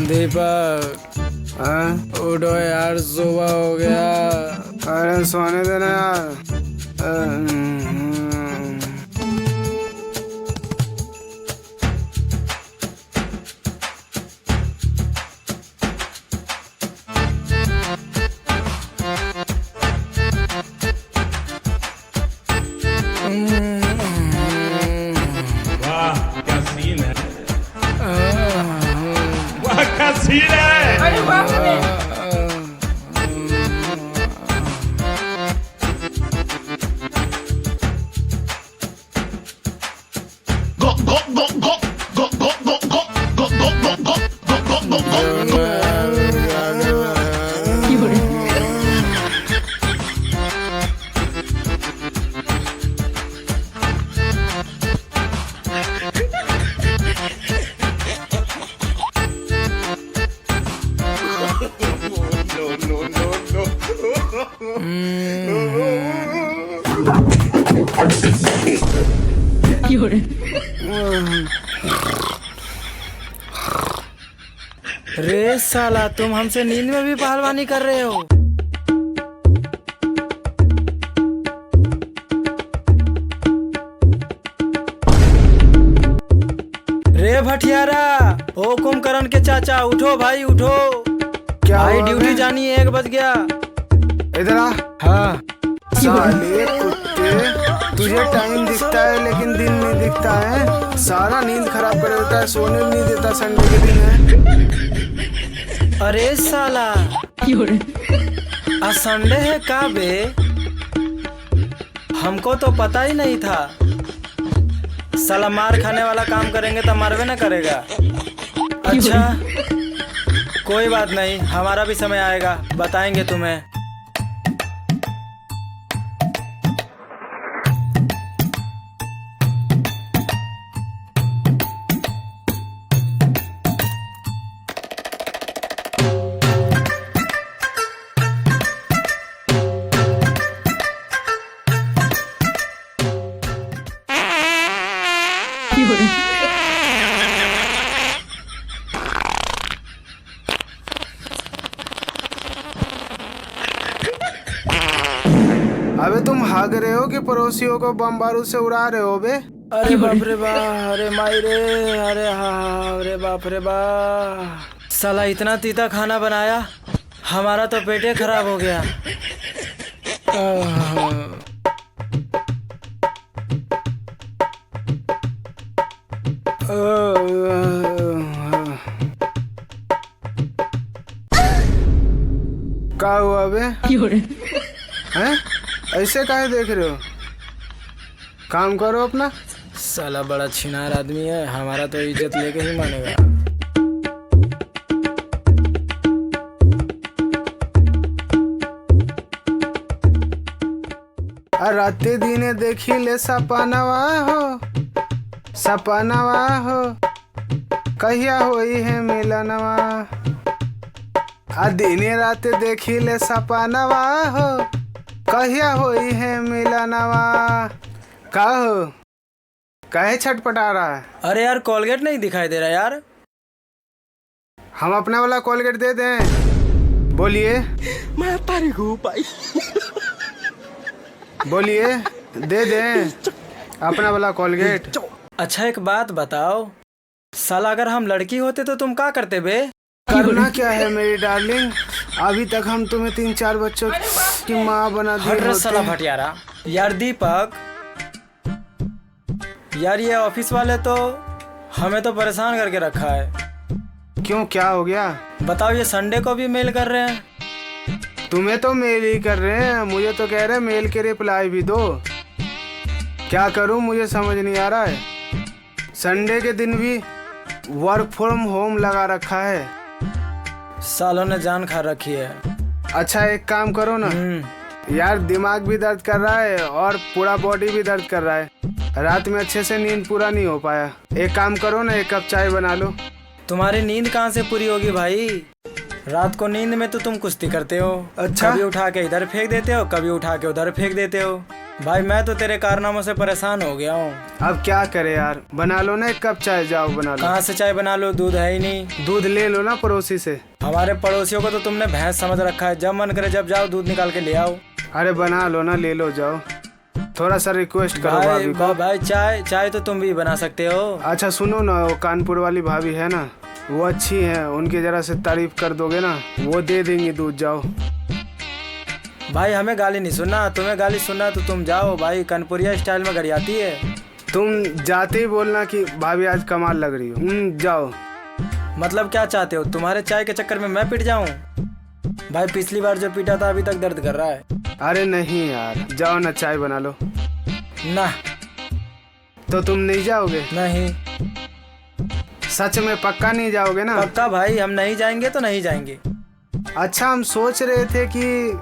दीपक हाँ? उठो यार, सुबह हो गया। अरे सोने देना यार। वाह क्या सीन है, वाह क्या सीन है। अरे बाप रे। रे साला, तुम हमसे नींद में भी पहलवानी कर रहे हो? रे भटियारा, ओ कुंभकर्ण के चाचा, उठो भाई उठो। क्या भाई हुआ ड्यूटी बे? जानी है, 1 बज गया। इधर आ। हाँ, साले कुत्ते, तुझे टाइम दिखता है लेकिन दिन नहीं दिखता है। सारा नींद खराब कर देता है, सोने नहीं देता। संडे के दिन है। अरे साला, आज संडे है का बे? हमको तो पता ही नहीं था। साला मार खाने वाला काम करेंगे तो मारवे ना करेगा। अच्छा, कोई बात नहीं, हमारा भी समय आएगा, बताएंगे तुम्हें। अबे तुम भाग रहे हो कि पड़ोसियों को बम बारूद से उड़ा रहे हो बे? अरे बाप रे बा, अरे माई रे, अरे हाँ, अरे बाप रे बा। साला इतना तीता खाना बनाया, हमारा तो पेटे खराब हो गया। क्या हुआ बे? हैं? ऐसे काहे देख रहे हो? काम करो अपना। साला बड़ा छिनार आदमी है, हमारा तो इज्जत लेके ही मानेगा। राते दिने देखी ले सपनवा हो, सपनवा हो, कहिया होई है मिलनवा। दिने राते देखी ले सपनवा हो, कहिया होई है मिलनवा। का हो, काहे छटपटा रहा है? अरे यार, कोलगेट नहीं दिखाई दे रहा यार। हम अपना वाला कोलगेट दे दें? बोलिए। मैं तारी को भाई। बोलिए, दे दें अपना वाला कोलगेट। अच्छा एक बात बताओ, साला अगर हम लड़की होते तो तुम क्या करते बे? करना क्या है मेरी डार्लिंग, अभी तक हम तुम्हें 3-4 बच्चों की माँ बना हट दी रे साला होती। भटियारा। यार दीपक, यार ये ऑफिस वाले तो हमें तो परेशान करके रखा है। क्यों, क्या हो गया? बताओ, ये संडे को भी मेल कर रहे हैं। तुम्हें तो मेल ही कर रहे हैं, मुझे तो कह रहे हैं मेल के रिप्लाई भी दो। क्या करूं, मुझे समझ नहीं आ रहा है। संडे के दिन भी वर्क फ्रॉम होम लगा रखा है। सालों ने जान खा रखी है। अच्छा एक काम करो ना यार, दिमाग भी दर्द कर रहा है और पूरा बॉडी भी दर्द कर रहा है। रात में अच्छे से नींद पूरा नहीं हो पाया। एक काम करो ना, 1 कप चाय बना लो। तुम्हारी नींद कहाँ से पूरी होगी भाई? रात को नींद में तो तुम कुश्ती करते हो। अच्छा। कभी उठा के इधर फेंक देते हो, कभी उठा के उधर फेंक देते हो। भाई मैं तो तेरे कारनामों से परेशान हो गया हूँ। अब क्या करे यार, बना लो ना एक कप चाय, जाओ बना लो। कहाँ से चाय बना लो, दूध है ही नहीं। दूध ले लो ना पड़ोसी से। हमारे पड़ोसियों को तो तुमने भैंस समझ रखा है, जब मन करे जब जाओ दूध निकाल के ले आओ। अरे बना लो ना, ले लो जाओ। थोड़ा सा रिक्वेस्ट करो भाभी को। भाई चाय तो तुम भी बना सकते हो। अच्छा सुनो ना, वो कानपुर वाली भाभी है ना, वो अच्छी है, उनकी जरा से तारीफ कर दोगे ना, वो दे देंगी दूध, जाओ। भाई हमें गाली नहीं सुनना, तुम्हें गाली सुनना तो तुम जाओ। भाई कानपुरिया स्टाइल में गड़ी आती है। तुम जाते ही बोलना कि भाभी आज कमाल लग रही हो। जाओ। मतलब क्या चाहते हो, तुम्हारे चाय के चक्कर में मैं पिट जाऊं? भाई पिछली बार जो पीटा था अभी तक दर्द कर रहा है। अरे नहीं यार, जाओ ना चाय बना लो। ना। तो तुम नहीं जाओगे? नहीं। सच में पक्का नहीं जाओगे ना? पक्का भाई, हम नहीं जाएंगे तो नहीं जाएंगे। अच्छा हम सोच रहे थे कि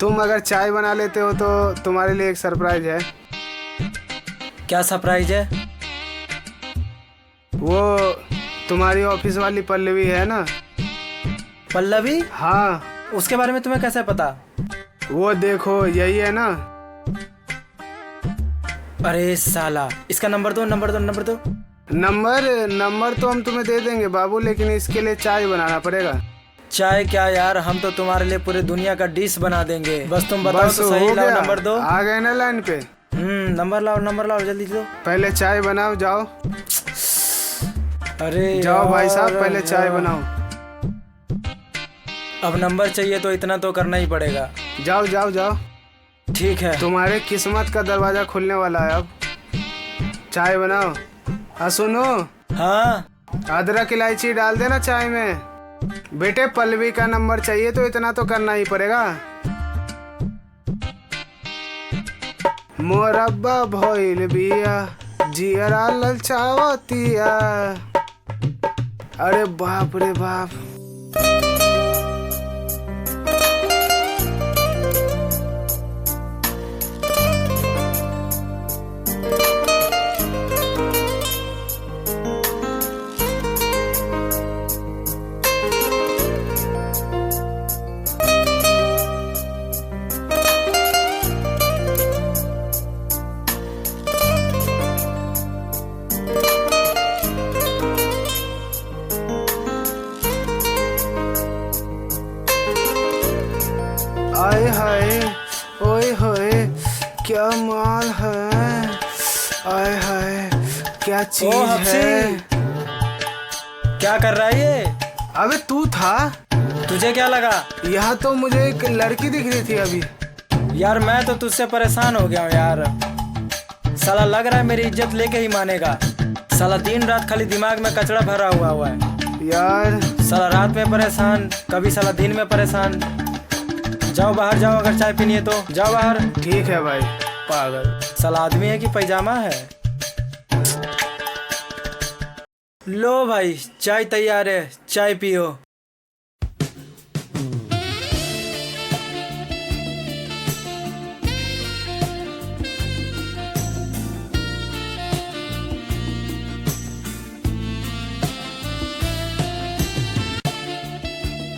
तुम अगर चाय बना लेते हो तो तुम्हारे लिए एक सरप्राइज है। क्या सरप्राइज है? वो तुम्हारी ऑफिस वाली पल्लवी है ना। पल्लवी? हाँ। उसके बारे में तुम्हें कैसे पता? वो देखो यही है ना। अरे साला, इसका नंबर दो। नंबर तो हम तुम्हें दे देंगे बाबू, लेकिन इसके लिए चाय बनाना पड़ेगा। चाय क्या यार, हम तो तुम्हारे लिए पूरे दुनिया का डिश बना देंगे। बस तुम बताओ बस तो सही। हो लाओ गया। नंबर दो। आ गए ना लाइन पे। नंबर लाओ जल्दी दो। पहले चाय बनाओ, जाओ। अरे जाओ भाई यार, साहब, पहले चाय बनाओ। अब नंबर चाहिए तो इतना तो करना ही पड़ेगा। जाओ जाओ जाओ। ठीक है। तुम्हारे किस्मत का दरवाजा खुलने वाला है अब। चाय बनाओ। सुनो। हाँ। अदरक इलायची डाल देना चाय में। बेटे पल्लवी का नंबर चाहिए तो इतना तो करना ही पड़ेगा। मोरब्बा भइल बिया, जियरा ललचावतिया। अरे बाप रे बाप। आए हाय, ओए होए, क्या माल है। आए हाय, क्या चीज हफ्सी, है। क्या कर रहा है ये? अबे तू था? तुझे क्या लगा? यहाँ तो मुझे एक लड़की दिख रही थी अभी। यार मैं तो तुझसे परेशान हो गया हूँ यार। साला लग रहा है मेरी इज्जत लेके ही मानेगा। साला दिन रात खाली दिमाग में कचरा भरा हुआ है यार। साला रात में परेशान, कभी साला दिन में परेशान। जाओ बाहर जाओ, अगर चाय पीनी है तो जाओ बाहर। ठीक है भाई। पागल साला आदमी है कि पैजामा है। लो भाई चाय तैयार है, चाय पियो।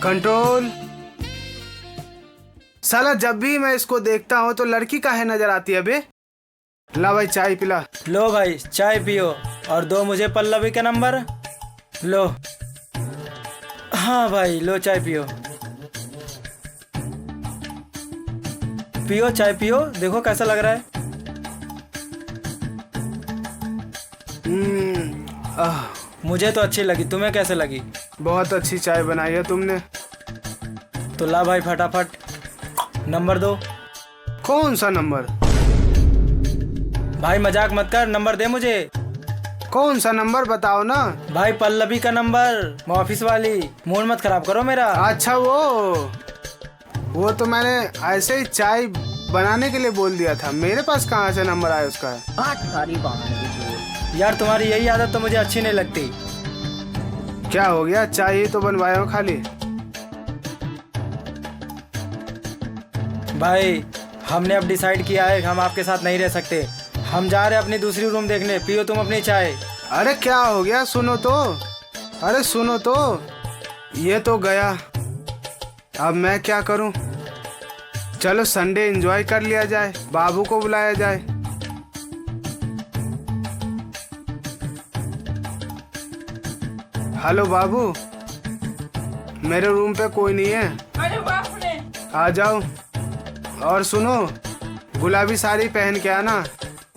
कंट्रोल। साला जब भी मैं इसको देखता हूँ तो लड़की काहे नजर आती है बे। ला भाई चाय पिला। लो भाई चाय पियो और दो मुझे पल्लवी का नंबर। लो। हाँ भाई लो चाय पियो। पियो चाय पियो, देखो कैसा लग रहा है। मुझे तो अच्छी लगी, तुम्हें कैसे लगी? बहुत अच्छी चाय बनाई है तुमने। तो ला भाई फटाफट नंबर दो। कौन सा नंबर? भाई मजाक मत कर, नंबर दे मुझे। कौन सा नंबर बताओ ना। भाई पल्लवी का नंबर, ऑफिस वाली। मूड मत खराब करो मेरा। अच्छा वो तो मैंने ऐसे ही चाय बनाने के लिए बोल दिया था, मेरे पास कहाँ से नंबर आया उसका। यार तुम्हारी यही आदत तो मुझे अच्छी नहीं लगती। क्या हो गया, चाय ही तो बनवाया हूँ खाली। भाई हमने अब डिसाइड किया है हम आपके साथ नहीं रह सकते। हम जा रहे हैं अपनी दूसरी रूम देखने। पियो तुम अपनी चाय। अरे क्या हो गया, सुनो तो। अरे सुनो तो, ये तो गया, अब मैं क्या करूं? चलो संडे एंजॉय कर लिया जाए, बाबू को बुलाया जाए। हेलो बाबू, मेरे रूम पे कोई नहीं है, अरे बाप रे। आ जाओ। और सुनो, गुलाबी साड़ी पहन के आना,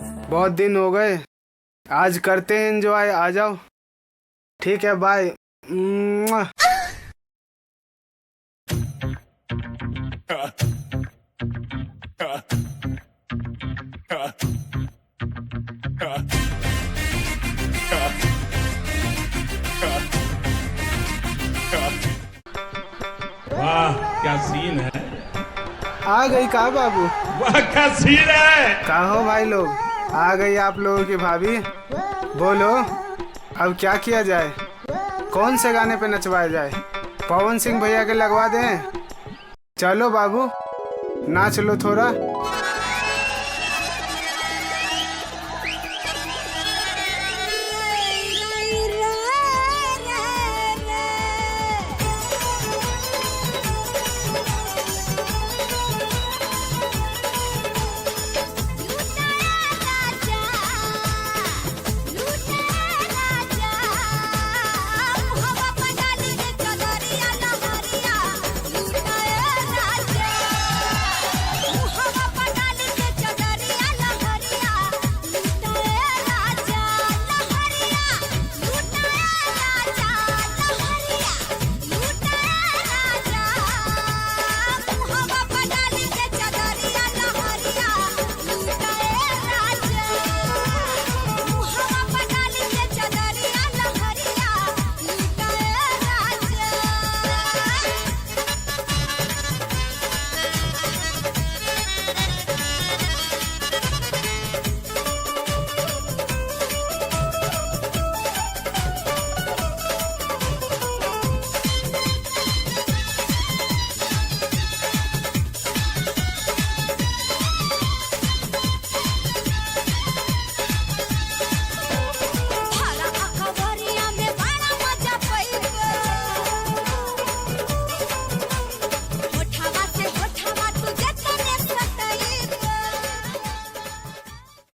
बहुत दिन हो गए, आज करते हैं एंजॉय, आ जाओ। ठीक है, बाय। मुआ। वाह क्या सीन है। आ गई का बाबू? वाह क्या सीन है। कहा हो भाई लोग, आ गई आप लोगों की भाभी। बोलो अब क्या किया जाए, कौन से गाने पे नचवाया जाए? पवन सिंह भैया के लगवा दें? चलो बाबू नाच लो थोड़ा।